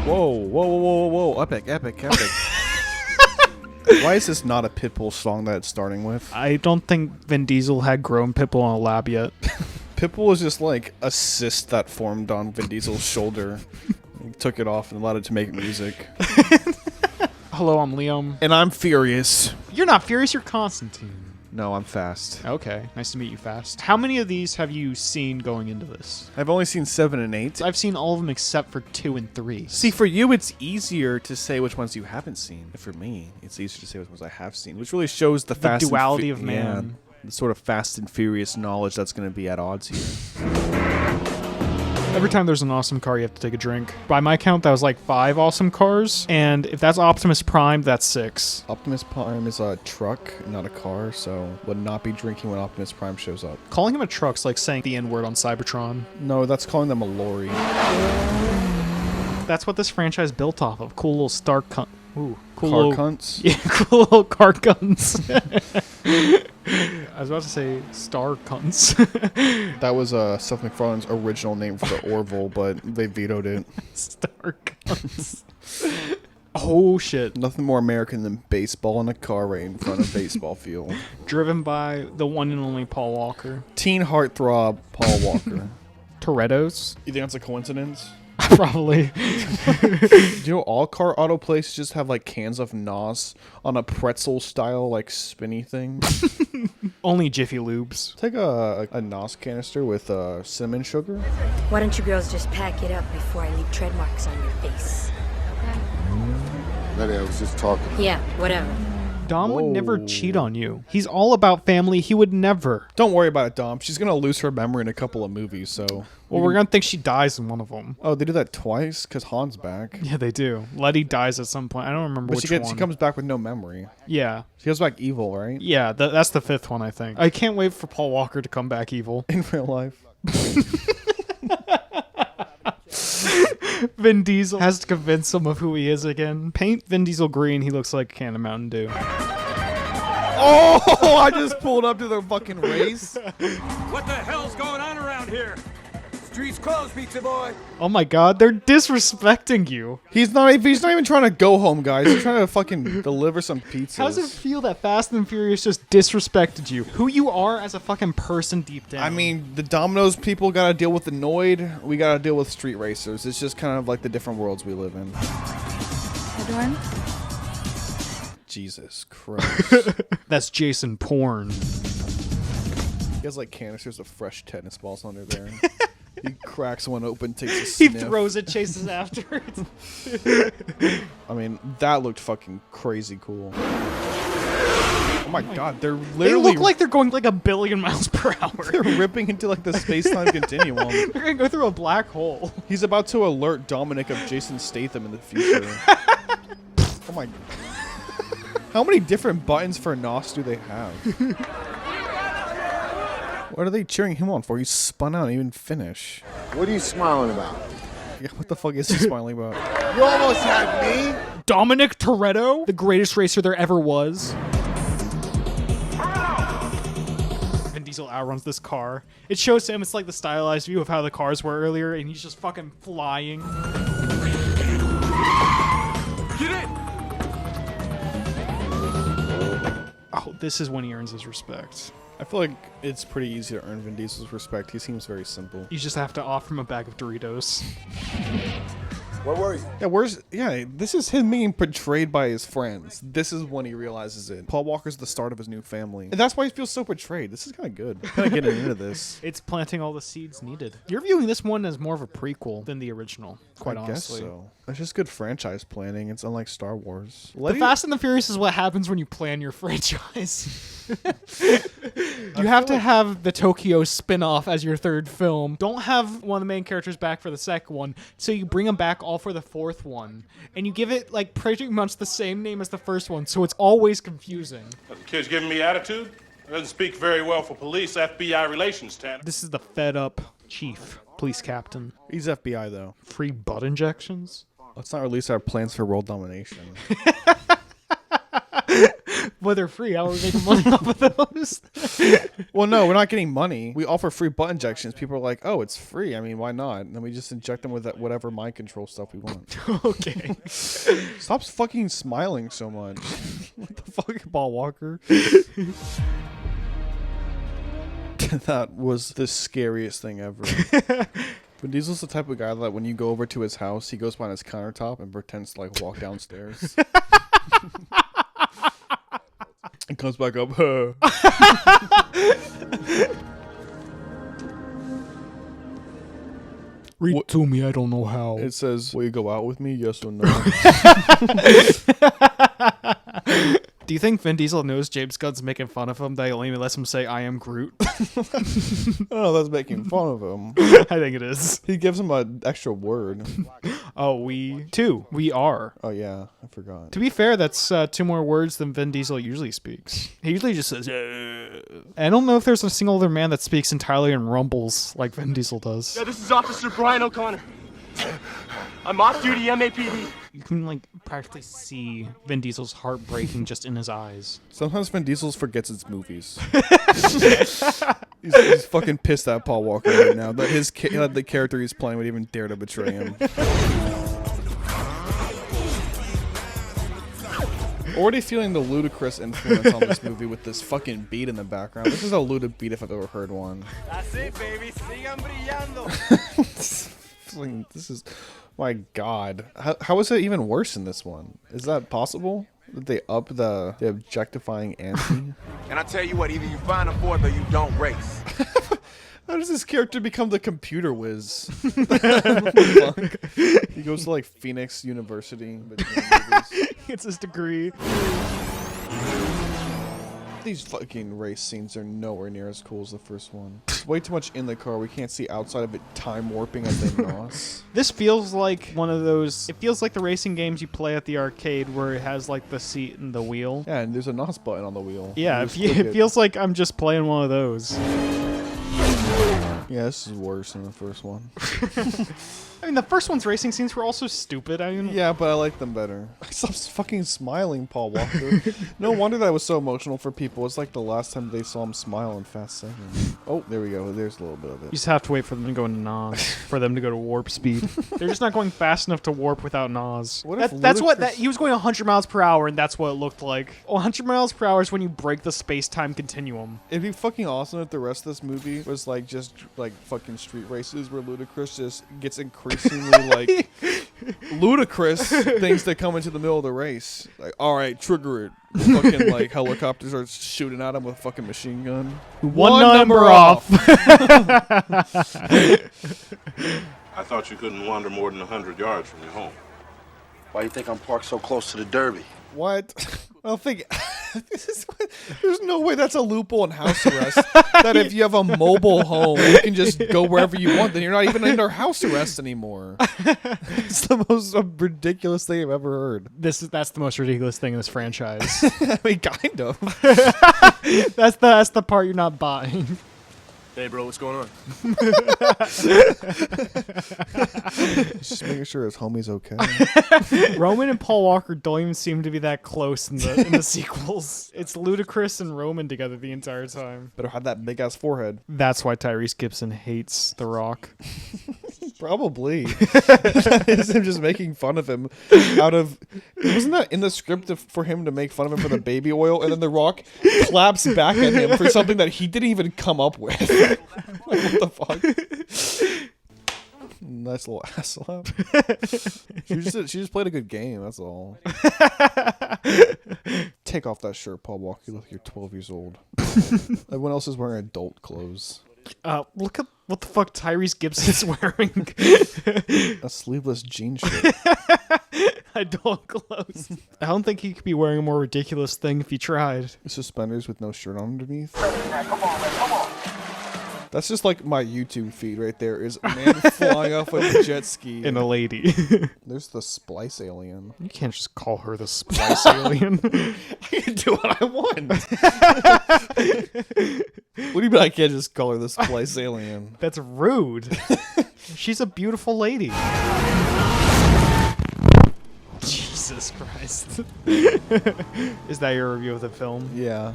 Whoa, whoa, whoa, whoa, whoa. Epic, epic, epic. Why is this not a Pitbull song that it's starting with? I don't think Vin Diesel had grown Pitbull in a lab yet. Pitbull is just like a cyst that formed on Vin Diesel's shoulder. He took it off and allowed it to make music. Hello, I'm Liam. And I'm Furious. You're not Furious, you're Constantine. No, I'm Fast. Okay, nice to meet you, Fast. How many of these have you seen going into this? I've only seen 7 and 8. I've seen all of them except for 2 and 3. See, for you, it's easier to say which ones you haven't seen. For me, it's easier to say which ones I have seen, which really shows the fast duality of man. Yeah, the sort of Fast and Furious knowledge that's going to be at odds here. Every time there's an awesome car, you have to take a drink. By my count, that was like 5 awesome cars. And if that's Optimus Prime, that's 6. Optimus Prime is a truck, not a car, so would not be drinking when Optimus Prime shows up. Calling him a truck's like saying the N-word on Cybertron. No, that's calling them a lorry. That's what this franchise built off of. Cool little star cunt. Ooh, cool Car little cunts? Yeah, cool little car guns. I was about to say star cunts. That was Seth MacFarlane's original name for the Orville, but they vetoed it. Star cunts. Oh shit. Nothing more American than baseball in a car right in front of baseball field. Driven by the one and only Paul Walker. Teen heartthrob Paul Walker. Toretto's? You think that's a coincidence? Probably. Do you know all car auto places just have like cans of NOS on a pretzel style like spinny thing? Only Jiffy Lubes. Take a NOS canister with cinnamon sugar. Why don't you girls just pack it up before I leave tread marks on your face? Letty, I was just talking. Yeah, whatever. Dom would never cheat on you. He's all about family. He would never. Don't worry about it, Dom. She's gonna lose her memory in a couple of movies, so. Well, we're gonna think she dies in one of them. Oh, they do that twice because Han's back. Yeah, they do. Letty dies at some point. I don't remember which one. She comes back with no memory. Yeah. She goes back evil, right? Yeah, that's the 5th one, I think. I can't wait for Paul Walker to come back evil. In real life. Vin Diesel has to convince him of who he is again. Paint Vin Diesel green, he looks like a can of Mountain Dew. Oh, I just pulled up to the fucking race. What the hell's going on around here? Streets closed, pizza boy. Oh my god, they're disrespecting you. He's not even trying to go home, guys. He's trying to fucking deliver some pizzas. How does it feel that Fast and Furious just disrespected you? Who you are as a fucking person deep down. I mean, the Domino's people gotta deal with the Noid. We gotta deal with street racers. It's just kind of like the different worlds we live in. Edwin? Jesus Christ. That's Jason Porn. He has like canisters of fresh tennis balls under there. He cracks one open, takes a He sniff. throws it, chases afterwards. I mean, that looked fucking crazy cool. Oh my god, they're literally... They look like they're going like 1 billion miles per hour. They're ripping into like the space-time continuum. They're gonna go through a black hole. He's about to alert Dominic of Jason Statham in the future. Oh my... How many different buttons for NOS do they have? What are they cheering him on for? He spun out and even finish. What are you smiling about? Yeah, what the fuck is he smiling about? You almost had me. Dominic Toretto, the greatest racer there ever was. Vin Diesel outruns this car. It shows him, it's like the stylized view of how the cars were earlier, and he's just fucking flying. Get in! Oh, this is when he earns his respect. I feel like it's pretty easy to earn Vin Diesel's respect. He seems very simple. You just have to offer him a bag of Doritos. Where were you? This is him being portrayed by his friends. This is when he realizes it. Paul Walker's the start of his new family. And that's why he feels so betrayed. This is kind of good. Kind of getting into this. It's planting all the seeds needed. You're viewing this one as more of a prequel than the original, quite honestly. I guess so. It's just good franchise planning. It's unlike Star Wars. The Fast and the Furious is what happens when you plan your franchise. You have to have the Tokyo spin-off as your 3rd film. Don't have one of the main characters back for the 2nd one, so you bring them back all for the 4th one. And you give it like pretty much the same name as the 1st one, so it's always confusing. The kid's giving me attitude? Doesn't speak very well for police, FBI relations, Tanner. This is the fed-up chief, police captain. He's FBI, though. Free butt injections? Let's not release our plans for world domination. But they're free. How are we making money off of those? Well, no, we're not getting money. We offer free butt injections. People are like, oh, it's free. I mean, why not? And then we just inject them with that whatever mind control stuff we want. Okay. Stop fucking smiling so much. What the fuck, Paul Walker? That was the scariest thing ever. Vin Diesel's the type of guy that when you go over to his house, he goes behind his countertop and pretends to like walk downstairs. And comes back up. Read to me. I don't know how. It says, will you go out with me? Yes or no? Do you think Vin Diesel knows James Gunn's making fun of him that he only lets him say, I am Groot? Oh, that's making fun of him. I think it is. He gives him an extra word. Oh, we are. Oh, yeah. I forgot. To be fair, that's 2 more words than Vin Diesel usually speaks. He usually just says, I don't know if there's a single other man that speaks entirely in rumbles like Vin Diesel does. Yeah, this is Officer Brian O'Connor. I'm off duty MAPD. You can, like, practically see Vin Diesel's heart breaking just in his eyes. Sometimes Vin Diesel forgets his movies. he's fucking pissed at Paul Walker right now that the character he's playing would even dare to betray him. Already feeling the ludicrous influence on this movie with this fucking beat in the background. This is a luda beat if I've ever heard one. That's it, baby. Sigan brillando. This is, my God. How is it even worse in this one? Is that possible? Did they up the objectifying ante? And I tell you what, either you find a fourth or you don't race. How does this character become the computer whiz? He goes to like Phoenix University. It's his degree. These fucking race scenes are nowhere near as cool as the first one. There's way too much in the car. We can't see outside of it time warping as they nos. This feels like one of those... It feels like the racing games you play at the arcade where it has like the seat and the wheel. Yeah, and there's a nos button on the wheel. Yeah, it feels like I'm just playing one of those. Yeah, this is worse than the first one. I mean, the first one's racing scenes were also stupid. I mean, yeah, but I like them better. Stop fucking smiling, Paul Walker. No wonder that was so emotional for people. It's like the last time they saw him smile in Fast 7. Oh, there we go. There's a little bit of you it. just have to wait for them to go into NOS, for them to go to warp speed. They're just not going fast enough to warp without NOS. What if That's what he was going 100 miles per hour, and that's what it looked like. 100 miles per hour is when you break the space-time continuum. It'd be fucking awesome if the rest of this movie was like just like fucking street races where Ludacris just gets increasingly like ludicrous things that come into the middle of the race. Like, all right, trigger it. Fucking like helicopters are shooting at him with a fucking machine gun. One number off. I thought you couldn't wander more than 100 yards from your home. Why you think I'm parked so close to the Derby? What? I don't think there's no way that's a loophole in house arrest. That if you have a mobile home, you can just go wherever you want. Then you're not even under house arrest anymore. It's the most ridiculous thing I've ever heard. That's the most ridiculous thing in this franchise. I mean, kind of. That's the part you're not buying. Hey, bro, what's going on? Just making sure his homie's okay. Roman and Paul Walker don't even seem to be that close in the sequels. It's Ludacris and Roman together the entire time. Better have that big ass forehead. That's why Tyrese Gibson hates The Rock. Probably. That is him just making fun of him out of... Wasn't that in the script for him to make fun of him for the baby oil? And then The Rock claps back at him for something that he didn't even come up with. Like, what the fuck? Nice little ass slap. She just played a good game, that's all. Take off that shirt, Paul Walker. You look like you're 12 years old. Everyone else is wearing adult clothes. Look at what the fuck Tyrese Gibson's wearing. A sleeveless jean shirt. Adult clothes. I don't think he could be wearing a more ridiculous thing if he tried. Suspenders with no shirt underneath. That's just like my YouTube feed right there. Is a man flying off with a jet ski. And a lady. There's the splice alien. You can't just call her the splice alien. I can do what I want. What do you mean I can't just call her the splice alien? That's rude. She's a beautiful lady. Jesus. Jesus Christ. Is that your review of the film? Yeah.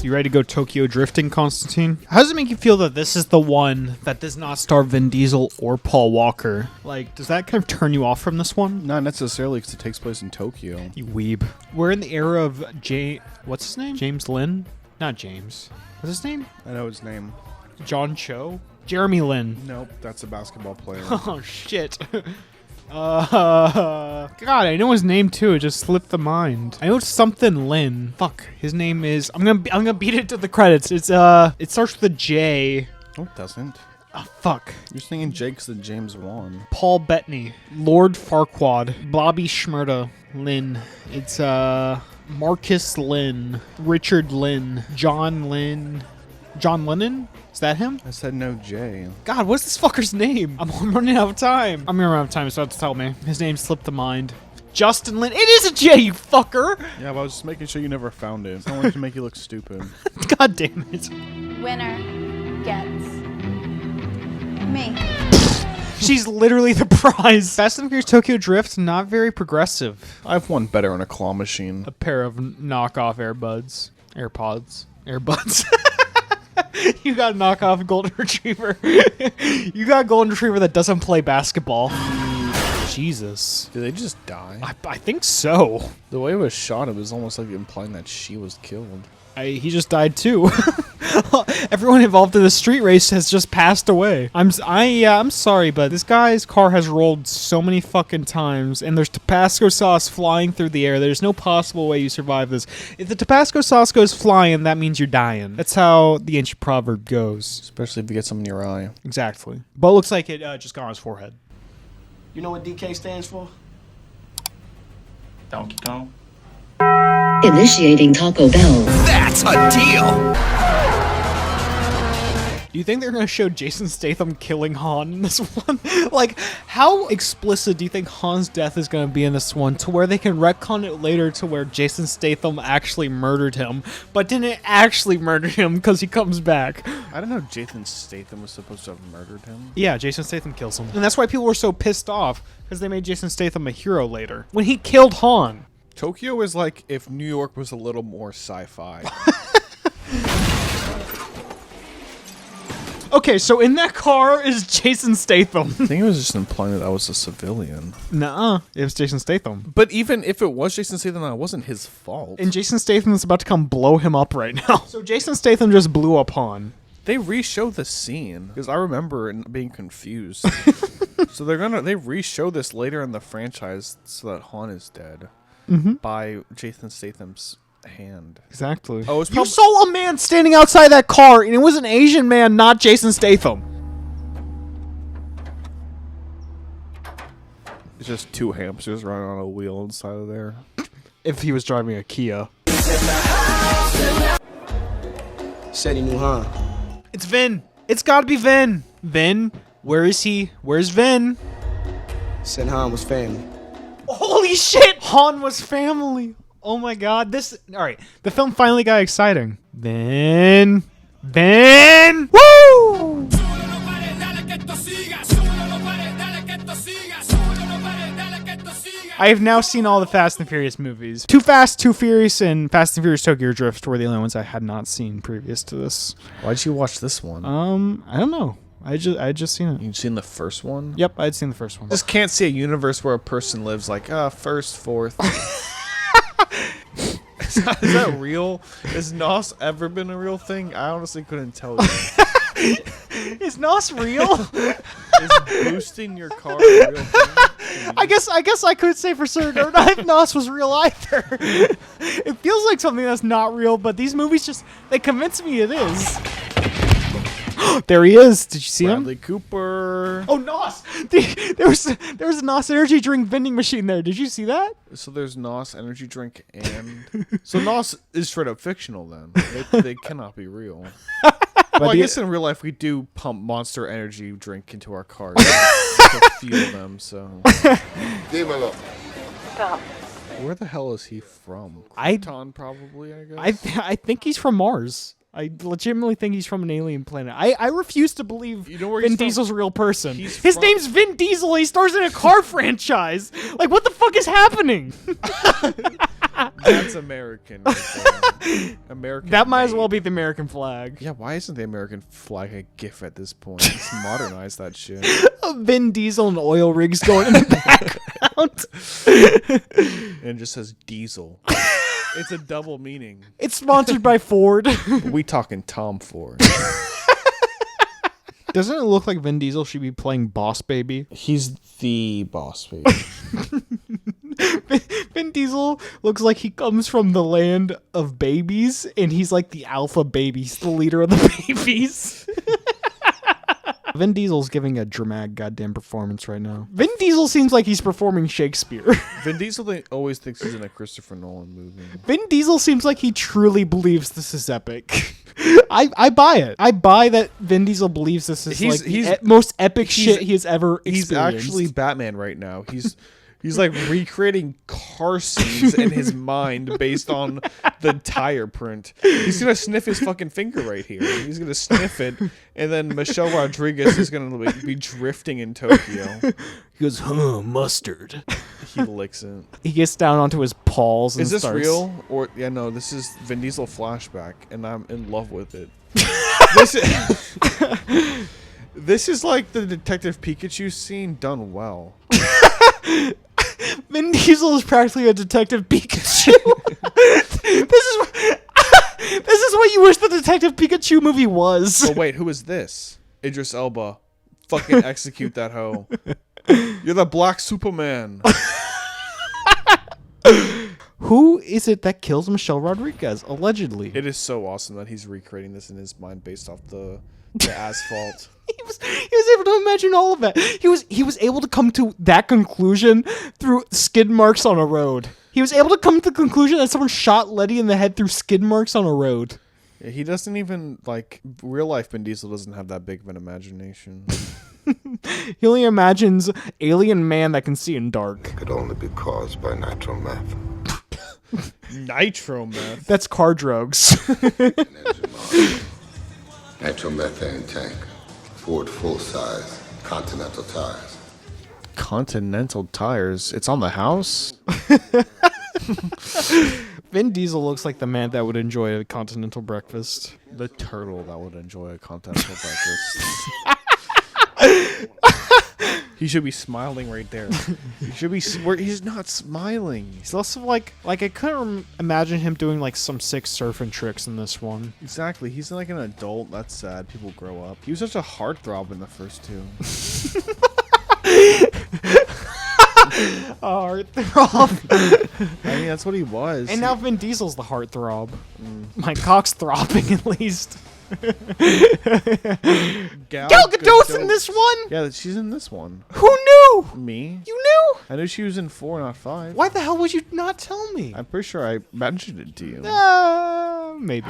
You ready to go Tokyo drifting, Constantine? How does it make you feel that this is the one that does not star Vin Diesel or Paul Walker? Like, does that kind of turn you off from this one? Not necessarily because it takes place in Tokyo. You weeb. We're in the era of what's his name? James Lin? Not James. What's his name? I know his name. John Cho? Jeremy Lin. Nope, that's a basketball player. Oh, shit. God, I know his name too. It just slipped the mind. I know it's something Lin. Fuck, his name is. I'm gonna beat it to the credits. It's it starts with a J. No, it doesn't. Oh, fuck. You're singing Jake's the James Wan. Paul Bettany, Lord Farquaad, Bobby Shmurda, Lin. It's Marcus Lin, Richard Lin, John Lin, John Lennon. Is that him? I said no J. God, what's this fucker's name? I'm running out of time. I'm running out of time, so have to tell me. His name slipped the mind. Justin Lin. It is a J, you fucker! Yeah, but I was just making sure you never found it. I wanted to make you look stupid. God damn it. Winner gets me. She's literally the prize. Fast and Furious Tokyo Drift, not very progressive. I have one better on a claw machine. A pair of knockoff AirPods. You got a knockoff golden retriever. You got a golden retriever that doesn't play basketball. Jesus. Did they just die? I think so. The way it was shot, it was almost like implying that she was killed. He just died too. Everyone involved in the street race has just passed away. I'm sorry, but this guy's car has rolled so many fucking times, and there's Tabasco sauce flying through the air. There's no possible way you survive this. If the Tabasco sauce goes flying, that means you're dying. That's how the ancient proverb goes. Especially if you get some in your eye. Exactly. But it looks like it just got on his forehead. You know what DK stands for? Donkey Kong. Initiating Taco Bell. That's a deal! Do you think they're going to show Jason Statham killing Han in this one? Like, how explicit do you think Han's death is going to be in this one to where they can retcon it later to where Jason Statham actually murdered him, but didn't actually murder him because he comes back? I don't know Jason Statham was supposed to have murdered him. Yeah, Jason Statham kills him. And that's why people were so pissed off, because they made Jason Statham a hero later. When he killed Han. Tokyo is like if New York was a little more sci-fi. Okay, so in that car is Jason Statham. I think it was just implying that I was a civilian. Nuh-uh, it was Jason Statham. But even if it was Jason Statham, that wasn't his fault. And Jason Statham is about to come blow him up right now. So Jason Statham just blew up Han. They re-show the scene because I remember being confused. So they re-show this later in the franchise so that Han is dead by Jason Statham's hand. Exactly. Oh, you saw a man standing outside that car, and it was an Asian man, not Jason Statham. It's just two hamsters running on a wheel inside of there. If he was driving a Kia. Said he knew Han. It's Vin. It's gotta be Vin. Vin, where is he? Where's Vin? Said Han was family. Holy shit! Han was family. Oh my god, alright, the film finally got exciting. Vin! Woo! I have now seen all the Fast and Furious movies. Too Fast, Too Furious, and Fast and Furious Tokyo Drift were the only ones I had not seen previous to this. Why'd you watch this one? I don't know. I just seen it. You'd seen the first one? Yep, I'd seen the first one. Just can't see a universe where a person lives like, first, fourth. Is that real? Has NOS ever been a real thing? I honestly couldn't tell you. Is NOS real? Is boosting your car a real thing? I guess I could say for certain, or not if NOS was real either. It feels like something that's not real, but these movies they convince me it is. There he is. Did you see Bradley him? Cooper. Oh, NOS! There was a NOS energy drink vending machine there. Did you see that? So there's NOS energy drink and... So NOS is straight up fictional then. They cannot be real. Well, I guess in real life we do pump Monster energy drink into our cars to fuel them, so... Dímelo. Stop. Where the hell is he from? Krypton, probably, I guess? I think he's from Mars. I legitimately think he's from an alien planet. I refuse to believe You know where Vin he's from? Diesel's a real person. He's His from- name's Vin Diesel. He stars in a car franchise. Like, what the fuck is happening? That's American. Right there. American. That might as made. well be the American flag. Yeah, why isn't the American flag a GIF at this point? Let's modernize that shit. Vin Diesel and oil rigs going in the background. And it just says diesel. It's a double meaning. It's sponsored by Ford. We talking Tom Ford. Doesn't it look like Vin Diesel should be playing Boss Baby? He's the boss, baby. Vin Diesel looks like he comes from the land of babies, and he's like the alpha baby. He's the leader of the babies. Vin Diesel's giving a dramatic goddamn performance right now. Vin Diesel seems like he's performing Shakespeare. Vin Diesel always thinks he's in a Christopher Nolan movie. Vin Diesel seems like he truly believes this is epic. I buy it. I buy that Vin Diesel believes this is He's- like he's- the most epic shit he has ever He's experienced. actually Batman right now. He's like recreating car scenes in his mind based on the tire print. He's gonna sniff his fucking finger right here. He's gonna sniff it, and then Michelle Rodriguez is gonna be drifting in Tokyo. He goes, mustard. He licks it. He gets down onto his paws and Is this starts... real? Or yeah, no, this is Vin Diesel flashback, and I'm in love with it. This is like the Detective Pikachu scene done well. Vin Diesel is practically a Detective Pikachu. This is what you wish the Detective Pikachu movie was. But wait, who is this? Idris Elba. Fucking execute that hoe. You're the Black Superman. Who is it that kills Michelle Rodriguez, allegedly? It is so awesome that he's recreating this in his mind based off the asphalt. He was able to imagine all of that. He was able to come to that conclusion through skid marks on a road. He was able to come to the conclusion that someone shot Letty in the head through skid marks on a road. Yeah, he doesn't even, like, real life Vin Diesel doesn't have that big of an imagination. He only imagines alien man that can see in dark. Could only be caused by nitro meth. Nitro meth? That's car drugs. Nitromethane tank. Ford full size. Continental tires. Continental tires? It's on the house? Vin Diesel looks like the man that would enjoy a continental breakfast. The turtle that would enjoy a continental breakfast. He should be smiling right there. He should be. He's not smiling. He's also like I couldn't imagine him doing like some sick surfing tricks in this one. Exactly. He's like an adult. That's sad. People grow up. He was such a heartthrob in the first two. Heartthrob. I mean, that's what he was. And now Vin Diesel's the heartthrob. My cock's throbbing at least. Gal Gadot's in this one? Yeah, she's in this one. Who knew? Me? You knew? I knew she was in 4, not 5. Why the hell would you not tell me? I'm pretty sure I mentioned it to you. Maybe.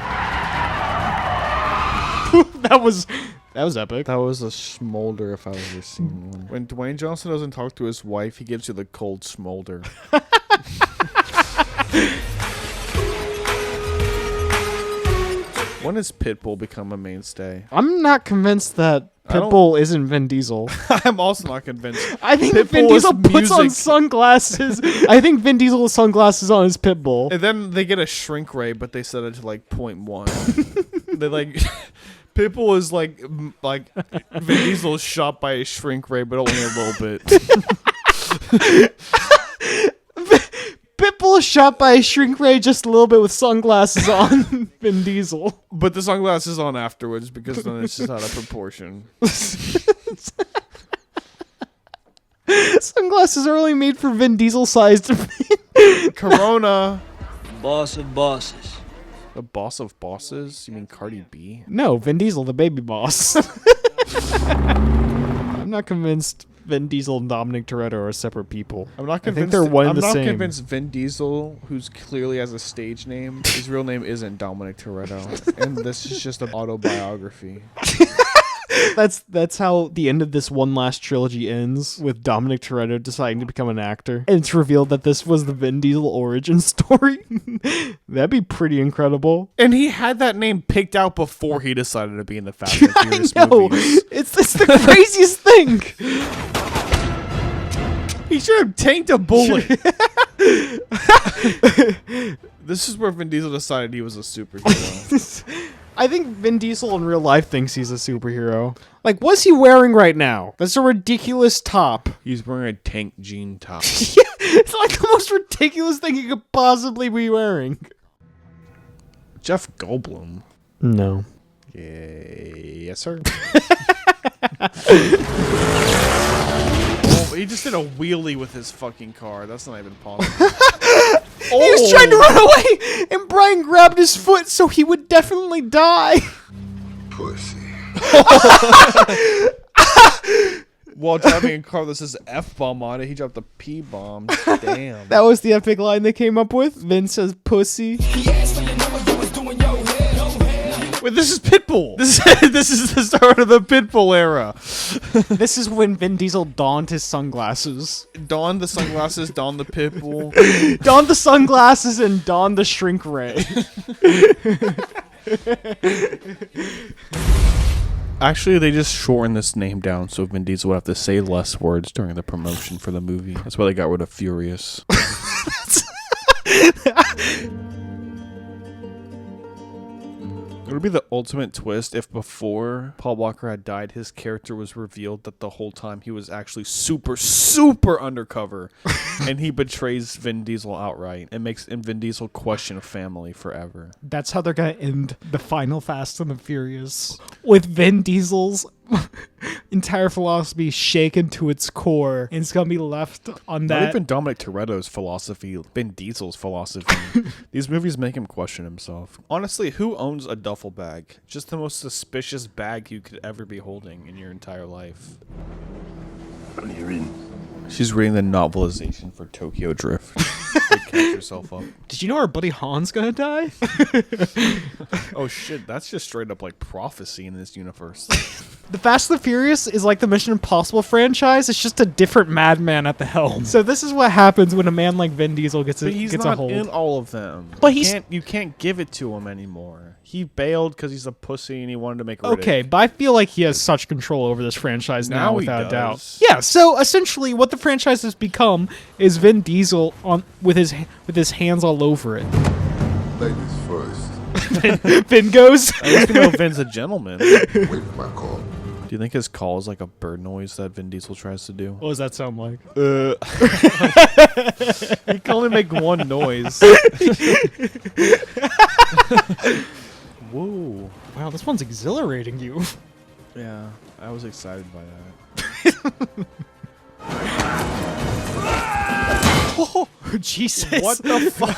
That was epic. That was a smolder if I've ever seen one. When Dwayne Johnson doesn't talk to his wife, he gives you the cold smolder. When has Pitbull become a mainstay? I'm not convinced that Pitbull isn't Vin Diesel. I'm also not convinced. I think Pitbull Vin Diesel is puts on music. sunglasses. I think Vin Diesel has sunglasses on his Pitbull. And then they get a shrink ray, but they set it to like 0.1. They like Pitbull is like Vin Diesel is shot by a shrink ray, but only a little bit. Pitbull is shot by a shrink ray just a little bit with sunglasses on. Vin Diesel. But the sunglasses on afterwards because then it's just out of proportion. Sunglasses are only made for Vin Diesel sized. Corona. Boss of bosses. The boss of bosses? You mean Cardi B? No, Vin Diesel, the baby boss. I'm not convinced Vin Diesel and Dominic Toretto are separate people. I'm not convinced. I think they're one and the same. I'm not convinced Vin Diesel, who's clearly has a stage name, his real name isn't Dominic Toretto, and this is just an autobiography. That's how the end of this one last trilogy ends, with Dominic Toretto deciding to become an actor. And it's revealed that this was the Vin Diesel origin story. That'd be pretty incredible. And he had that name picked out before he decided to be in the Fast and Furious I know. movies. It's the craziest thing. He should have tanked a bullet. This is where Vin Diesel decided he was a superhero. I think Vin Diesel in real life thinks he's a superhero. Like, what's he wearing right now? That's a ridiculous top. He's wearing a tank jean top. Yeah, it's like the most ridiculous thing he could possibly be wearing. Jeff Goldblum. No. Yes, sir. He just did a wheelie with his fucking car. That's not even possible. He was trying to run away, and Brian grabbed his foot so he would definitely die. Pussy. While driving a car that says F-bomb on it, he dropped the P-bomb. Damn. That was the epic line they came up with. Vin says pussy. Wait, this is Pitbull. This is the start of the Pitbull era. This is when Vin Diesel donned his sunglasses. Don the sunglasses, Don the Pitbull. Donned the sunglasses and donned the shrink ray. Actually, they just shortened this name down so Vin Diesel would have to say less words during the promotion for the movie. That's why they got rid of Furious. It would be the ultimate twist if before Paul Walker had died, his character was revealed that the whole time he was actually super, super undercover. And he betrays Vin Diesel outright and makes Vin Diesel question family forever. That's how they're going to end the final Fast and the Furious. With Vin Diesel's entire philosophy shaken to its core. And it's going to be left on that. Not even Dominic Toretto's philosophy, Vin Diesel's philosophy. These movies make him question himself. Honestly, who owns a duffel bag? Just the most suspicious bag you could ever be holding in your entire life. What are you reading? She's reading the novelization for Tokyo Drift. To catch herself up. Did you know our buddy Han's gonna die? Oh shit, that's just straight up like prophecy in this universe. The Fast and the Furious is like the Mission Impossible franchise. It's just a different madman at the helm. So this is what happens when a man like Vin Diesel gets a hold. In all of them. But you can't give it to him anymore. He bailed because he's a pussy and he wanted to make Riddick. Okay, but I feel like he has such control over this franchise now without a doubt. Does. Yeah, so essentially what the franchise has become is Vin Diesel with his hands all over it. Ladies first. Vin goes. At least we know Vin's a gentleman. Wait for my call. Do you think his call is like a bird noise that Vin Diesel tries to do? What does that sound like? He can only make one noise. Whoa. Wow, this one's exhilarating you. Yeah, I was excited by that. Oh, Jesus. What the fuck?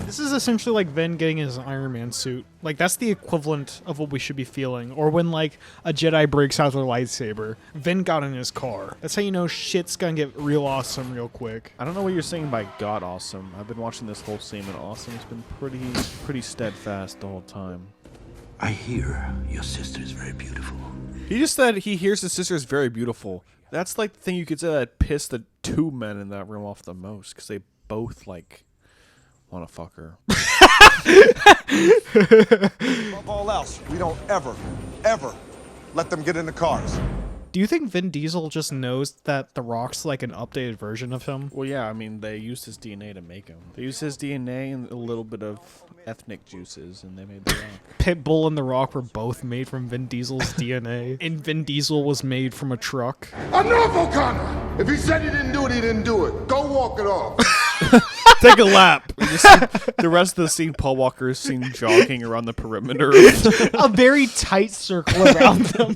This is essentially like Vin getting his Iron Man suit. Like, that's the equivalent of what we should be feeling. Or when, like, a Jedi breaks out their lightsaber. Vin got in his car. That's how you know shit's gonna get real awesome real quick. I don't know what you're saying by God awesome. I've been watching this whole scene and awesome's been pretty steadfast the whole time. I hear your sister is very beautiful. He just said he hears his sister is very beautiful. That's like the thing you could say that pissed the two men in that room off the most, because they both, like, want to fuck her. Above all else, we don't ever let them get in the cars. Do you think Vin Diesel just knows that The Rock's like an updated version of him? Well, yeah, I mean, they used his DNA to make him. They used his DNA and a little bit of ethnic juices, and they made The Rock. Pitbull and The Rock were both made from Vin Diesel's DNA, and Vin Diesel was made from a truck. Enough, O'Connor! If he said he didn't do it, he didn't do it. Go walk it off. Take a lap. The rest of the scene, Paul Walker is seen jogging around the perimeter. A very tight circle around them.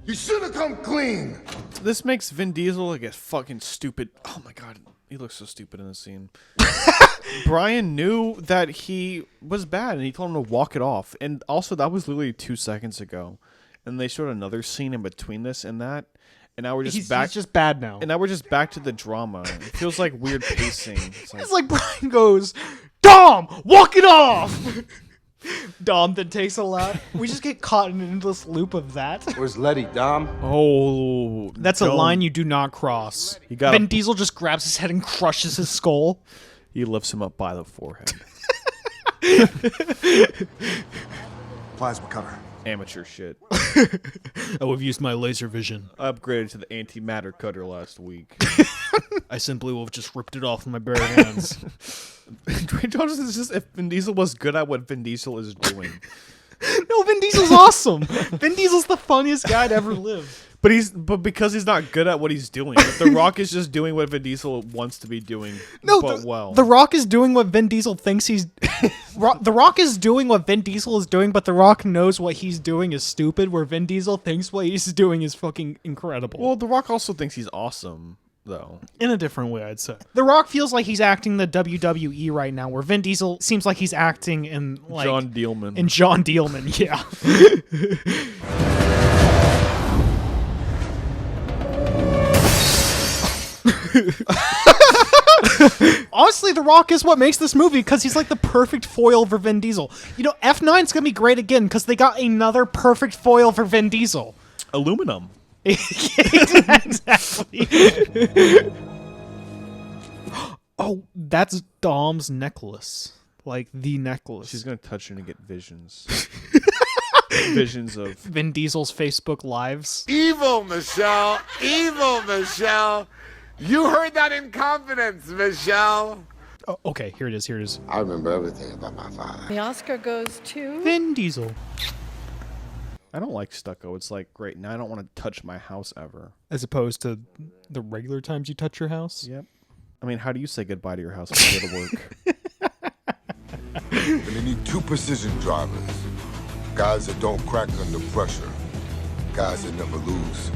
You should have come clean. This makes Vin Diesel like a fucking stupid. Oh my god, he looks so stupid in this scene. Brian knew that he was bad, and he told him to walk it off. And also, that was literally 2 seconds ago. And they showed another scene in between this and that. And now we're just he's just bad now. And now we're just back to the drama. It feels like weird pacing. It's like Brian goes, Dom, walk it off. Dom then takes a lap. We just get caught in an endless loop of that. Where's Letty, Dom? Oh, that's a line you do not cross. Vin Diesel just grabs his head and crushes his skull. He lifts him up by the forehead. Plasma cutter. Amateur shit. Oh, I've used my laser vision. I upgraded to the antimatter cutter last week. I simply will have just ripped it off with my bare hands. Dwayne Johnson is just if Vin Diesel was good at what Vin Diesel is doing. No, Vin Diesel's awesome. Vin Diesel's the funniest guy to ever live. But because he's not good at what he's doing. The Rock is just doing what Vin Diesel wants to be doing. The Rock is doing what Vin Diesel thinks he's. The Rock is doing what Vin Diesel is doing, but The Rock knows what he's doing is stupid. Where Vin Diesel thinks what he's doing is fucking incredible. Well, The Rock also thinks he's awesome, though. In a different way, I'd say. The Rock feels like he's acting the WWE right now, where Vin Diesel seems like he's acting in like John Dielman. In John Dielman, yeah. Honestly, The Rock is what makes this movie because he's like the perfect foil for Vin Diesel. You know, F9's gonna be great again because they got another perfect foil for Vin Diesel. Aluminum. Exactly. Oh, that's Dom's necklace. Like the necklace. She's gonna touch it and get visions. Visions of Vin Diesel's Facebook lives. Evil, Michelle. Evil, Michelle. You heard that in confidence, Michelle. Oh, okay, here it is. I remember everything about my father. The Oscar goes to Vin Diesel. I don't like stucco. It's like, great, now I don't want to touch my house ever. As opposed to the regular times you touch your house? Yep. I mean, how do you say goodbye to your house when you go to work? And they need 2 precision drivers. Guys that don't crack under pressure. Guys that never lose.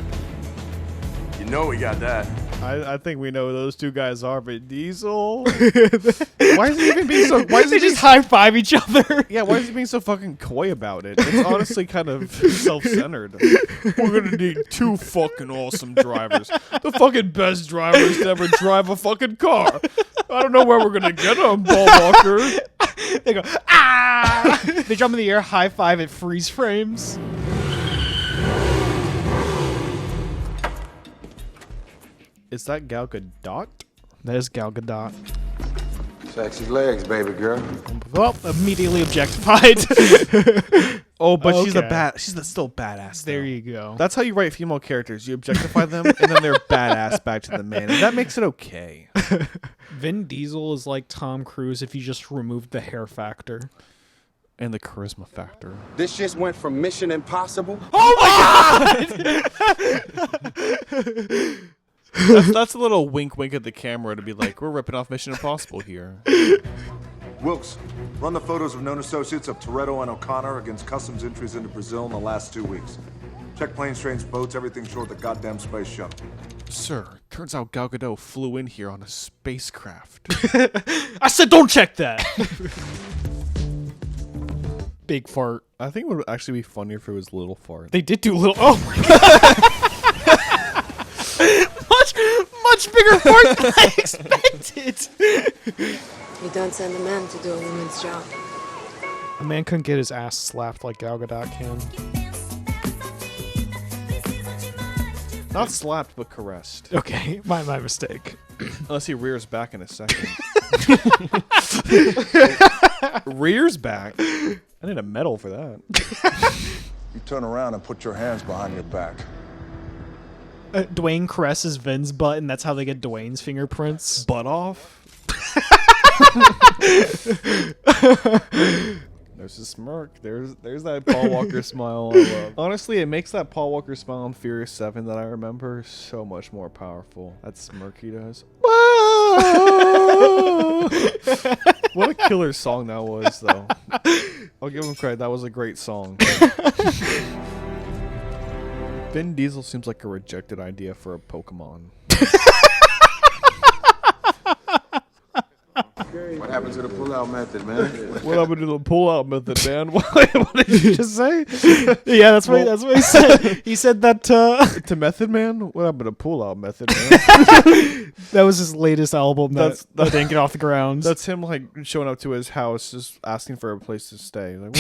You know we got that. I think we know who those 2 guys are, but Diesel. Why is he even being so? Why is they just high five each other? Yeah, why is he being so fucking coy about it? It's honestly kind of self-centered. We're gonna need 2 fucking awesome drivers, the fucking best drivers to ever drive a fucking car. I don't know where we're gonna get them, ball walker. They go ah! They jump in the air, high five at freeze frames. Is that Gal Gadot? That is Gal Gadot. Sexy legs, baby girl. Well, immediately objectified. Oh, but okay. She's still badass. There though. you go. That's how you write female characters. You objectify them, and then they're badass back to the man. And that makes it okay. Vin Diesel is like Tom Cruise if you just removed the hair factor. And the charisma factor. This just went from Mission Impossible. Oh my God! That's a little wink at the camera to be like, we're ripping off Mission Impossible here. Wilkes, run the photos of known associates of Toretto and O'Connor against customs entries into Brazil in the last 2 weeks. Check planes, trains, boats, everything short of the goddamn space shuttle. Sir, turns out Gal Gadot flew in here on a spacecraft. I said don't check that! Big fart. I think it would actually be funnier if it was little fart. They did do little. Oh my God! much bigger fart than I expected. You don't send a man to do a woman's job. A man couldn't get his ass slapped like Gal Gadot can. Not slapped, but caressed. Okay, my mistake. Unless he rears back in a second. Rears back? I need a medal for that. You turn around and put your hands behind your back. Dwayne caresses Vin's butt, and that's how they get Dwayne's fingerprints. Butt off? There's a smirk. There's that Paul Walker smile I love. Honestly, it makes that Paul Walker smile in Furious 7 that I remember so much more powerful. That smirk he does. Whoa! What a killer song that was, though. I'll give him credit. That was a great song. Vin Diesel seems like a rejected idea for a Pokemon. What happened to the pull-out method, man? What happened to the pull-out method, man? What did you just say? Yeah, that's what he said. He said that to Method Man. What happened to pull-out method, man? That was his latest album that didn't get off the ground. That's him like showing up to his house, just asking for a place to stay. Like,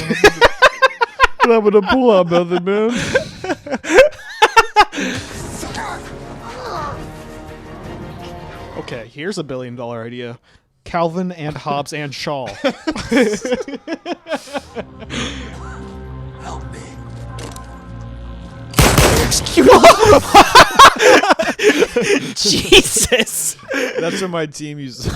what happened to pull-out method, man? Okay, here's a $1 billion idea. Calvin and Hobbs and Shaw. Help me. Jesus. That's what my team uses.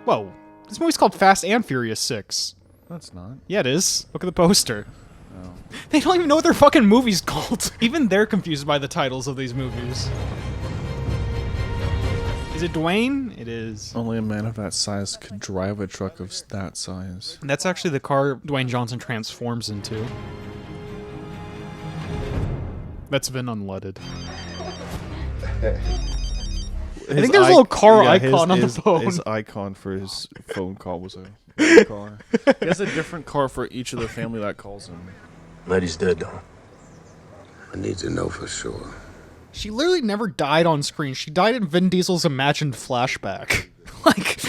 Whoa. This movie's called Fast and Furious 6. That's not. Yeah, it is. Look at the poster. Oh. They don't even know what their fucking movie's called. Even they're confused by the titles of these movies. Is it Dwayne? It is. Only a man of that size could drive a truck of that size. That's actually the car Dwayne Johnson transforms into. That's been unleaded. I think there's a little car icon on the phone. His icon for his phone call was a car. He has a different car for each of the family that calls him. Letty's dead, though. I need to know for sure. She literally never died on screen. She died in Vin Diesel's imagined flashback. Like,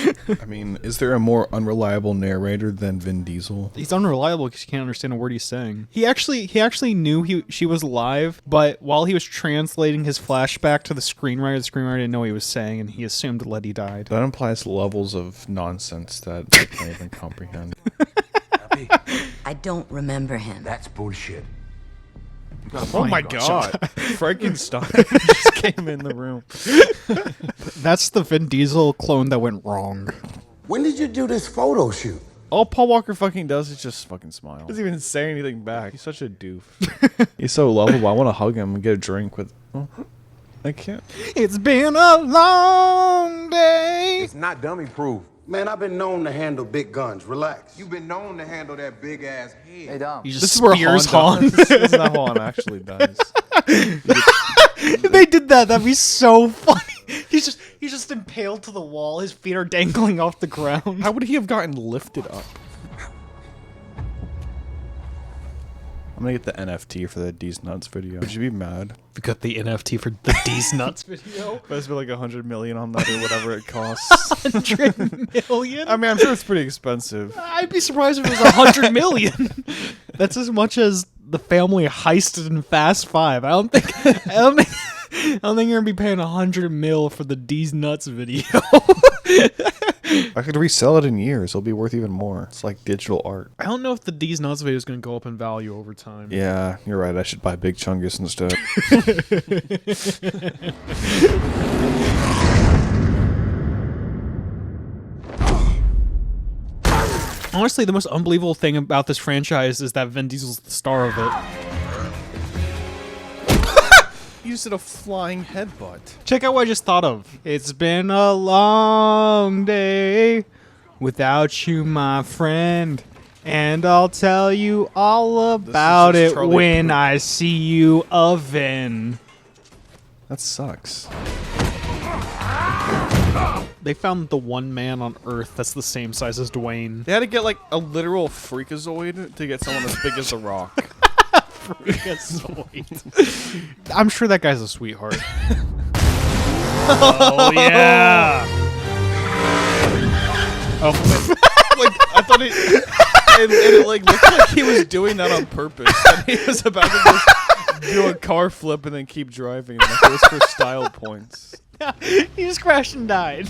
I mean, is there a more unreliable narrator than Vin Diesel? He's unreliable because you can't understand a word he's saying. He actually knew she was alive, but while he was translating his flashback to the screenwriter didn't know what he was saying, and he assumed Letty died. That implies levels of nonsense that I can't even comprehend. I don't remember him. That's bullshit. Oh my god. Frankenstein just came in the room. That's the Vin Diesel clone that went wrong. When did you do this photo shoot? All Paul Walker fucking does is just fucking smile. Doesn't even say anything back. He's such a doof. He's so lovable. I want to hug him and get a drink with... Oh, I can't. It's been a long day. It's not dummy proof. Man, I've been known to handle big guns. Relax. You've been known to handle that big ass head. Hey, Dom. He just This is where spears Han Han. does. This is not how Han actually does. If they did that, that'd be so funny. He's just impaled to the wall. His feet are dangling off the ground. How would he have gotten lifted up? I'm gonna get the NFT for the D's Nuts video. Would you be mad? We got the NFT for the D's Nuts video. But I spent like $100 million on that or whatever it costs. $100 million? I mean, I'm sure it's pretty expensive. I'd be surprised if it was $100 million. That's as much as the family heisted in Fast 5. I don't think you're gonna be paying $100 million for the D's Nuts video. I could resell it in years. It'll be worth even more. It's like digital art. I don't know if the D's Nuts video is gonna go up in value over time. Yeah, you're right. I should buy Big Chungus instead. Honestly, the most unbelievable thing about this franchise is that Vin Diesel's the star of it. You just did a flying headbutt. Check out what I just thought of. It's been a long day without you, my friend. And I'll tell you all about it when I see you again. That sucks. They found the one man on Earth that's the same size as Dwayne. They had to get like a literal freakazoid to get someone as big as The Rock. Freakazoid. I'm sure that guy's a sweetheart. Oh, yeah. Oh. Like, I thought it like looked like he was doing that on purpose. And he was about to just do a car flip and then keep driving. Like it was for style points. He just crashed and died.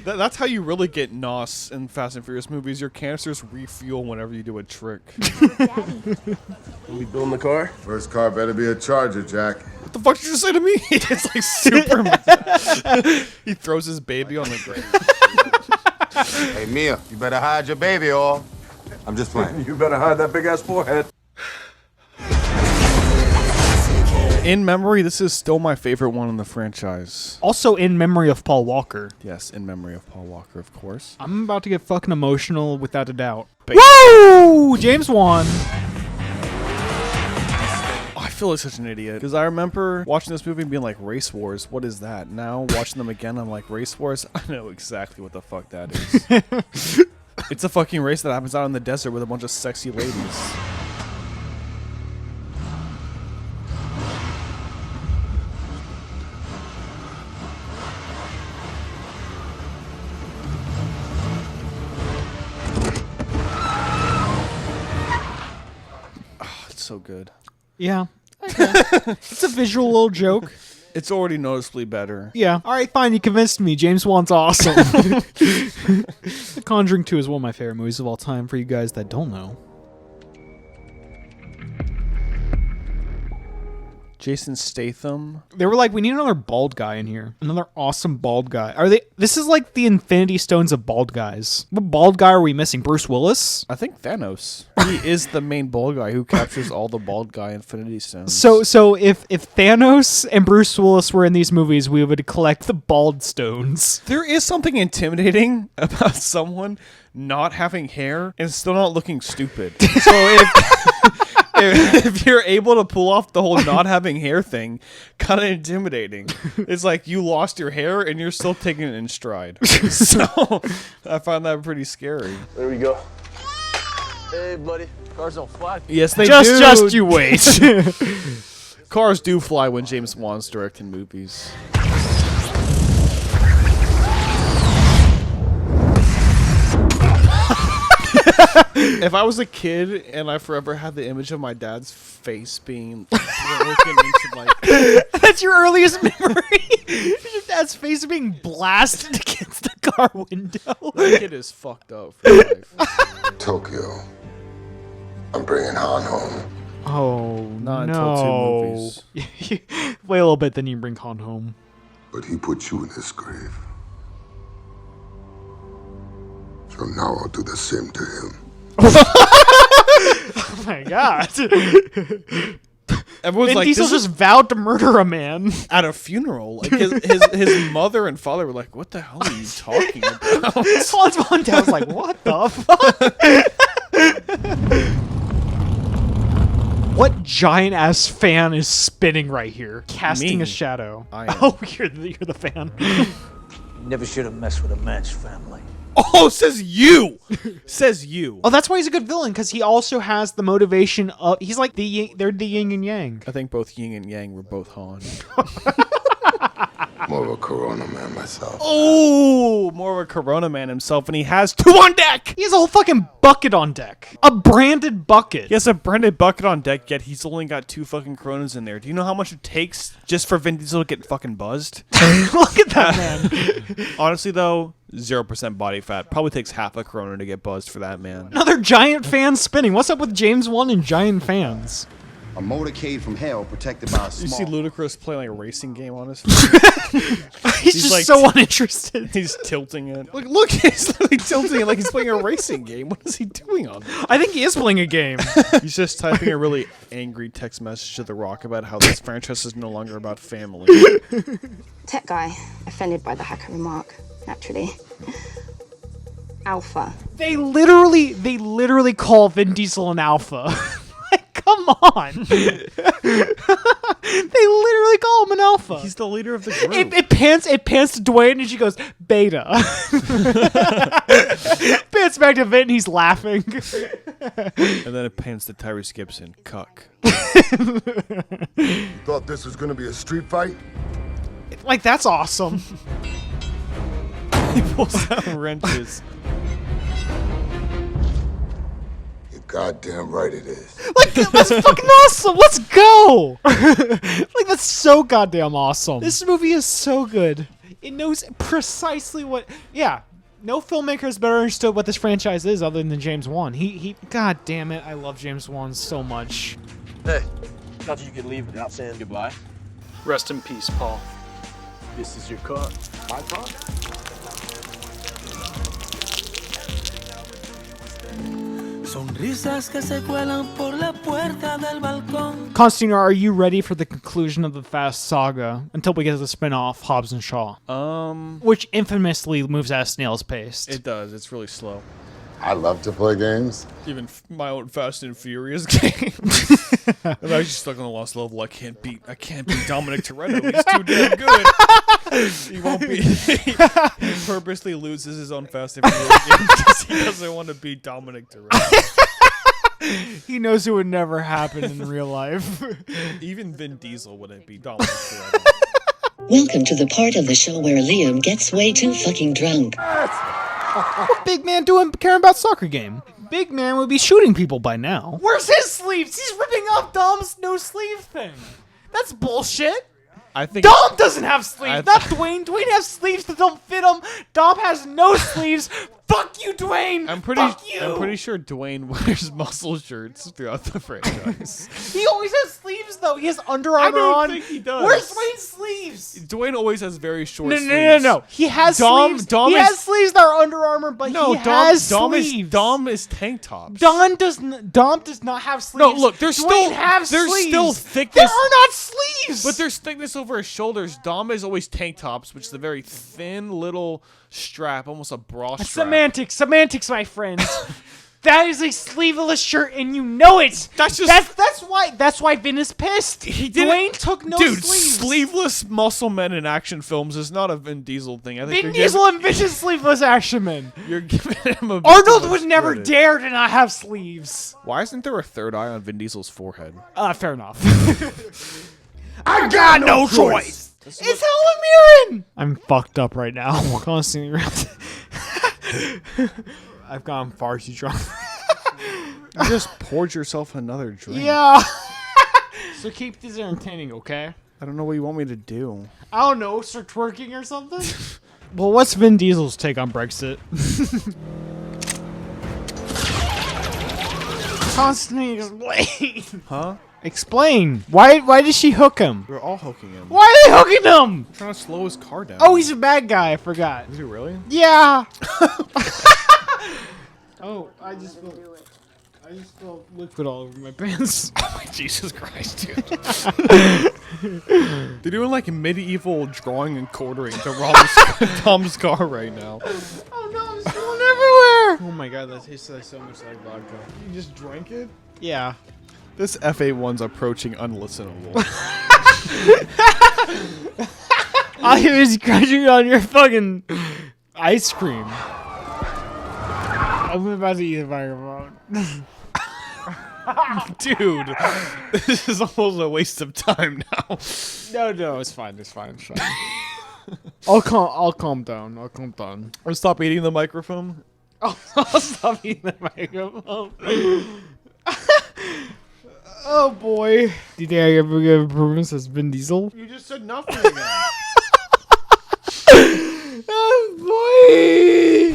That's how you really get NOS in Fast and Furious movies. Your canisters refuel whenever you do a trick. We building the car? First car better be a Charger, Jack. What the fuck did you just say to me? It's like Superman. He throws his baby on the ground. Hey, Mia, you better hide your baby, or I'm just playing. You better hide that big ass forehead. In memory, this is still my favorite one in the franchise. Also in memory of Paul Walker. Yes, in memory of Paul Walker, of course. I'm about to get fucking emotional without a doubt. Woo! James won. I feel like such an idiot because I remember watching this movie and being like, Race Wars, what is that? Now watching them again, I'm like, Race Wars? I know exactly what the fuck that is. It's a fucking race that happens out in the desert with a bunch of sexy ladies. So good. Yeah. Okay. It's a visual little joke. It's already noticeably better. Yeah. All right, fine. You convinced me. James Wan's awesome. The Conjuring 2 is one of my favorite movies of all time for you guys that don't know. Jason Statham. They were like, we need another bald guy in here. Another awesome bald guy. Are they? This is like the Infinity Stones of bald guys. What bald guy are we missing? Bruce Willis? I think Thanos. He is the main bald guy who captures all the bald guy Infinity Stones. So if Thanos and Bruce Willis were in these movies, we would collect the bald stones. There is something intimidating about someone not having hair and still not looking stupid. So if you're able to pull off the whole not having hair thing, kind of intimidating. It's like you lost your hair and you're still taking it in stride. So I find that pretty scary. There we go. Hey, buddy. Cars don't fly. Yes, they do. Just you wait. Cars do fly when James Wan's directing movies. If I was a kid and I forever had the image of my dad's face being broken into like... That's your earliest memory? Your dad's face being blasted against the car window. That kid is fucked up for life. Tokyo. I'm bringing Han home. Oh, Not no. until 2 movies. Wait a little bit, then you bring Han home. But he put you in his grave. So now I'll do the same to him. Oh my god. Everyone's Vin like, Diesel just vowed to murder a man. At a funeral. Like his mother and father were like, what the hell are you talking about? Hans Von Down was like, what the fuck? What giant ass fan is spinning right here, casting Me. a shadow? I am. Oh, you're the fan. Never should have messed with a man's family. Oh, says you. Says you. Oh, that's why he's a good villain, because he also has the motivation of. He's like they're the yin and yang. I think both yin and yang were both Han. More of a Corona man myself. Oh, more of a Corona man himself, and he has 2 on deck. He has a whole fucking bucket on deck. A branded bucket. He has a branded bucket on deck, yet he's only got 2 fucking Coronas in there. Do you know how much it takes just for Vin Diesel to get fucking buzzed? Look at that man. Honestly, though, 0% body fat. Probably takes half a Corona to get buzzed for that man. Another giant fan spinning. What's up with James Wan and giant fans? A motorcade from hell protected by a small... You see Ludacris playing like a racing game on his phone? He's just like, so uninterested. He's tilting it. Look, he's literally tilting it like he's playing a racing game. What is he doing on it? I think he is playing a game. He's just typing a really angry text message to The Rock about how this franchise is no longer about family. Tech guy, offended by the hacker remark, naturally. Alpha. They literally call Vin Diesel an alpha. Come on. They literally call him an alpha. He's the leader of the group. It pans to Dwayne and she goes, beta. Pans back to Vin and he's laughing. And then it pans to Tyrese Gibson, cuck. You thought this was gonna be a street fight? Like, that's awesome. He pulls out wrenches. Goddamn right it is. Like, that's fucking awesome. Let's go. Like, that's so goddamn awesome. This movie is so good. It knows precisely what... Yeah, no filmmaker has better understood what this franchise is other than James Wan. He God damn it, I love James Wan so much. Hey, thought you could leave without saying goodbye. Rest in peace, Paul. This is your car. My car? Sonrisas que se cuelan por la puerta del balcón. Constantine, are you ready for the conclusion of the Fast saga until we get to the spin-off Hobbs and Shaw? Which infamously moves at a snail's pace. It does. It's really slow. I love to play games. Even my own Fast and Furious game. I'm actually stuck on the lost level. I can't beat Dominic Toretto. He's too damn good. He won't be. He purposely loses his own Fast and Furious game because he doesn't want to beat Dominic Toretto. He knows it would never happen in real life. Even Vin Diesel wouldn't beat Dominic Toretto. Welcome to the part of the show where Liam gets way too fucking drunk. What big man doing caring about soccer game? Big man would be shooting people by now. Where's his sleeves? He's ripping off Dom's no sleeve thing. That's bullshit. I think Dom doesn't have sleeves. Not Dwayne. Dwayne has sleeves that don't fit him. Dom has no sleeves. Fuck you, Dwayne. Fuck you. I'm pretty sure Dwayne wears muscle shirts throughout the franchise. He always has sleeves though. He has Under Armour on. I don't think he does. Where's Dwayne's sleeves? Dwayne always has very short sleeves. No. He has sleeves. He has sleeves that are Under Armour, but he has sleeves. Dom is tank tops. Dom does not have sleeves. No, look, there's Dwayne still thickness. There are not sleeves. But there's thickness over his shoulders. Dom is always tank tops, which is a very thin little strap, almost a bra strap. Semantics, my friends. That is a sleeveless shirt, and you know it. That's why Vin is pissed. Dwayne took no sleeves. Sleeveless muscle men in action films is not a Vin Diesel thing. I think Vin Diesel envisions sleeveless action men. You're giving him a Arnold would never dare to not have sleeves. Why isn't there a third eye on Vin Diesel's forehead? Fair enough. I got no choice. It's Helen Mirren! I'm fucked up right now. Constantly around. I've gone far too drunk. You just poured yourself another drink. Yeah. So keep this entertaining, okay? I don't know what you want me to do. I don't know, start twerking or something? Well, what's Vin Diesel's take on Brexit? Constantly explain. Huh? Explain. Why did she hook him? We're all hooking him. Why are they hooking him? I'm trying to slow his car down. Oh, he's a bad guy. I forgot. Is he really? Yeah. Oh, I just spilled liquid all over my pants. Oh, Jesus Christ, dude. They're doing like medieval drawing and quartering to Tom's car right now. Oh no, I'm spilling everywhere. Oh my god, that tastes like so much like vodka. You just drank it? Yeah. This F81's approaching unlistenable. I was crunching on your fucking ice cream. I'm about to eat the microphone. Dude, this is almost a waste of time now. No, it's fine. I'll calm down. Or stop eating the microphone. I'll stop eating the microphone. Oh boy. Do you think I ever get improvements as Vin Diesel? You just said nothing again. Oh boy.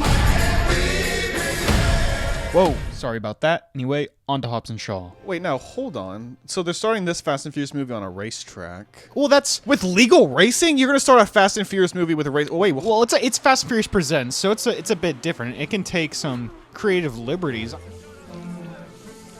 Whoa, sorry about that. Anyway, on to Hobbs and Shaw. Wait, now hold on. So they're starting this Fast and Furious movie on a racetrack. Well, that's with legal racing. You're gonna start a Fast and Furious movie with a race. Oh, wait. Well, it's Fast and Furious Presents, so it's a bit different. It can take some creative liberties.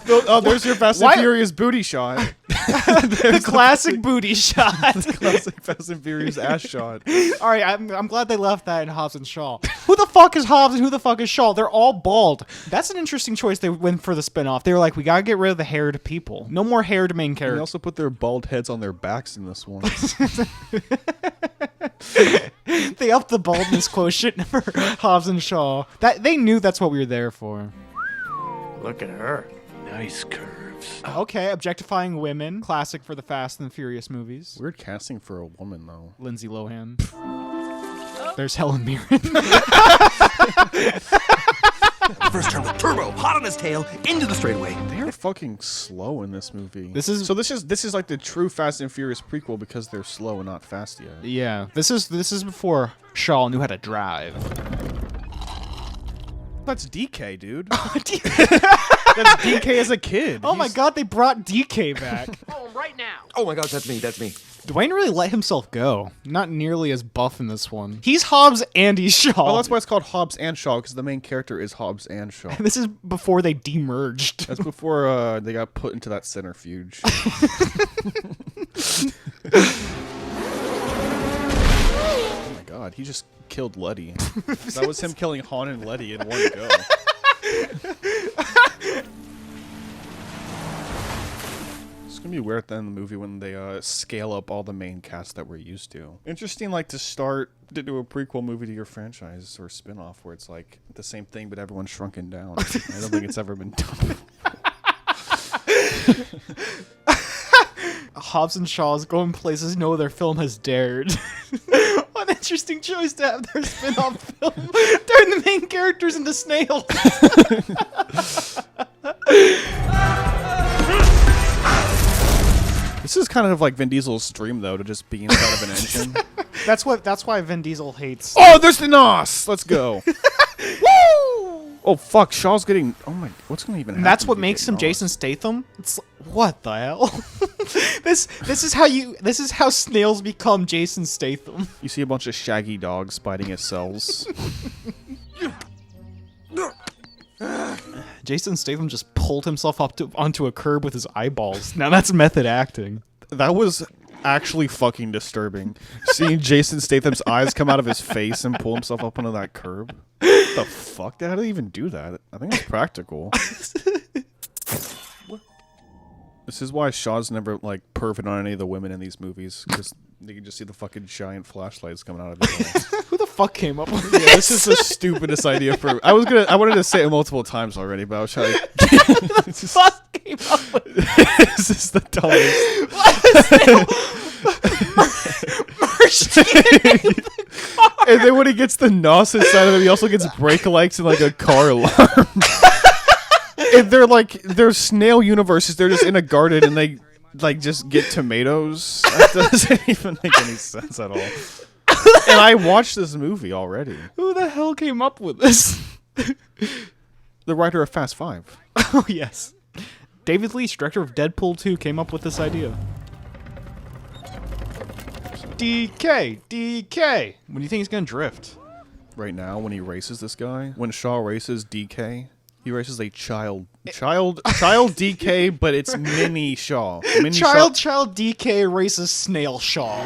Oh, there's your Fast and Furious booty shot. The classic booty shot. The classic Fast and Furious ass shot. All right, I'm glad they left that in Hobbs and Shaw. Who the fuck is Hobbs and who the fuck is Shaw? They're all bald. That's an interesting choice they went for the spinoff. They were like, we gotta get rid of the haired people. No more haired main characters. They also put their bald heads on their backs in this one. They upped the baldness quotient for Hobbs and Shaw. They knew that's what we were there for. Look at her. Nice curves. Okay, objectifying women. Classic for the Fast and Furious movies. Weird casting for a woman, though. Lindsay Lohan. There's Helen Mirren. First turn with turbo, hot on his tail, into the straightaway. They're fucking slow in this movie. This is like the true Fast and Furious prequel because they're slow and not fast yet. Yeah, this is before Shaw knew how to drive. That's DK, dude. That's DK as a kid. Oh my god, they brought DK back. Oh, right now. Oh my gosh, that's me. Dwayne really let himself go. Not nearly as buff in this one. He's Hobbs and he's Shaw. Well, that's why it's called Hobbs and Shaw, because the main character is Hobbs and Shaw. This is before they demerged. That's before they got put into that centrifuge. Oh my god, he just killed Letty. That was him killing Han and Letty in one go. It's gonna be weird at the end of the movie when they scale up all the main cast that we're used to. Interesting, like to do a prequel movie to your franchise or spin-off where it's like the same thing but everyone's shrunken down. I don't think it's ever been done. Hobbs and Shaw is going places no other film has dared. What an interesting choice to have their spin-off film. Turn the main characters into snails. This is kind of like Vin Diesel's dream, though, to just be inside of an engine. That's why Vin Diesel hates. Oh, there's the NOS! Let's go. Woo! Oh, fuck. Shaw's getting... Oh, my... What's going to even happen? And that's what makes him Jason Statham? It's what the hell? This is how snails become Jason Statham. You see a bunch of shaggy dogs biting at cells. Jason Statham just pulled himself up onto a curb with his eyeballs. Now that's method acting. That was actually fucking disturbing. Seeing Jason Statham's eyes come out of his face and pull himself up onto that curb. What the fuck? How do they even do that? I think it's practical. This is why Shaw's never, like, perving on any of the women in these movies. Because you can just see the fucking giant flashlights coming out of his eyes. Who the fuck came up with this? Yeah, this is the stupidest idea for... I wanted to say it multiple times already, but I was trying to... Who the fuck came up with this is the dumbest. And then when he gets the NOS inside of him, he also gets brake lights and, like, a car alarm. And they're snail universes. They're just in a garden and they like just get tomatoes. That doesn't even make any sense at all. And I watched this movie already. Who the hell came up with this? The writer of Fast 5. Oh yes, David Leitch, director of Deadpool 2, came up with this idea. DK. When do you think he's gonna drift? Right now, when he races this guy, when Shaw races DK. He races a child DK, but it's mini Shaw. Child DK races Snail Shaw.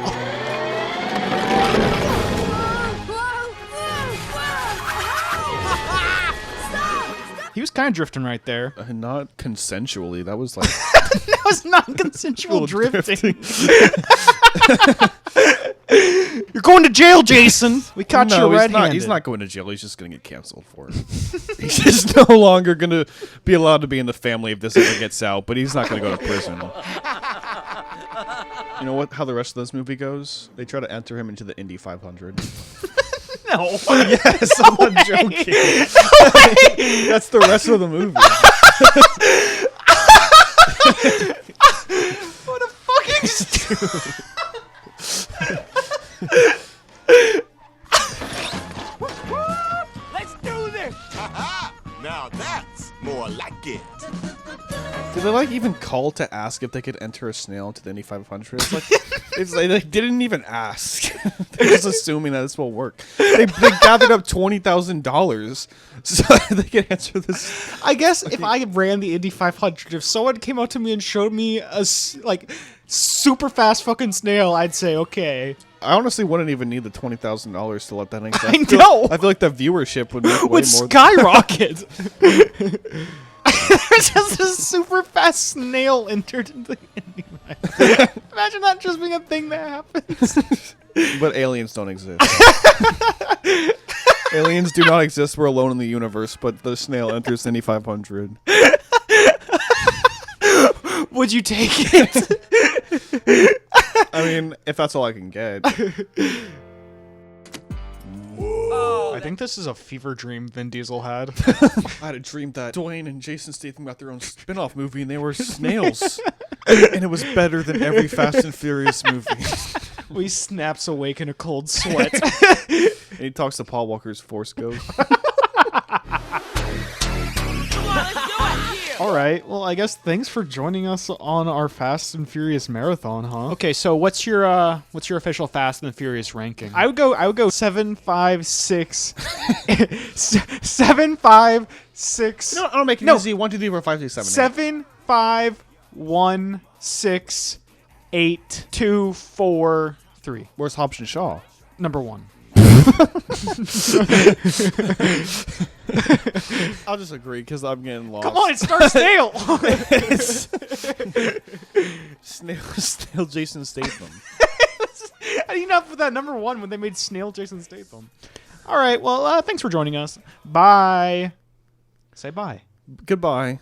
He was kind of drifting right there. Not consensually. That was like... That was non-consensual drifting. You're going to jail, Jason. We caught you red-handed. He's not going to jail. He's just going to get canceled for it. He's just no longer going to be allowed to be in the family if this ever gets out, but he's not going to go to prison. You know what? How the rest of this movie goes? They try to enter him into the Indy 500. No. Yes, no I'm not way. joking. No way. That's the rest of the movie. What a fucking stupid. Let's do this! Now that's more like it. Did they like even call to ask if they could enter a snail into the Indy 500? It's like they didn't even ask. They're just assuming that this will work. They gathered up $20,000 so they could answer this. I guess if I ran the Indy 500, if someone came up to me and showed me a super fast fucking snail, I'd say okay. I honestly wouldn't even need the $20,000 to let that exist. I know. I feel like the viewership would make way more. Skyrocket. There's just a super fast snail entered into the Indy 500. Imagine that just being a thing that happens. But aliens don't exist. Aliens do not exist. We're alone in the universe. But the snail enters Indy 500. Would you take it? I mean, if that's all I can get. I think this is a fever dream Vin Diesel had. I had a dream that Dwayne and Jason Statham got their own spin-off movie and they were snails. And it was better than every Fast and Furious movie. He snaps awake in a cold sweat. And he talks to Paul Walker's Force Ghost. All right. Well, I guess thanks for joining us on our Fast and Furious marathon, huh? Okay, so what's your official Fast and Furious ranking? I would go 7, 5, 6 7, 5, 6. No, I'll make it easy. 1, 2, 3, 4, 5, 6, 7, 7, 5, 1, 6, 8, 2, 4, 3. Where's Hobbs and Shaw? Number 1. I'll just agree because I'm getting lost. Come on, it stars Snail. Snail Jason Statham. How do you not put that number 1 when they made Snail Jason Statham? All right, well, thanks for joining us. Bye. Say bye. Goodbye.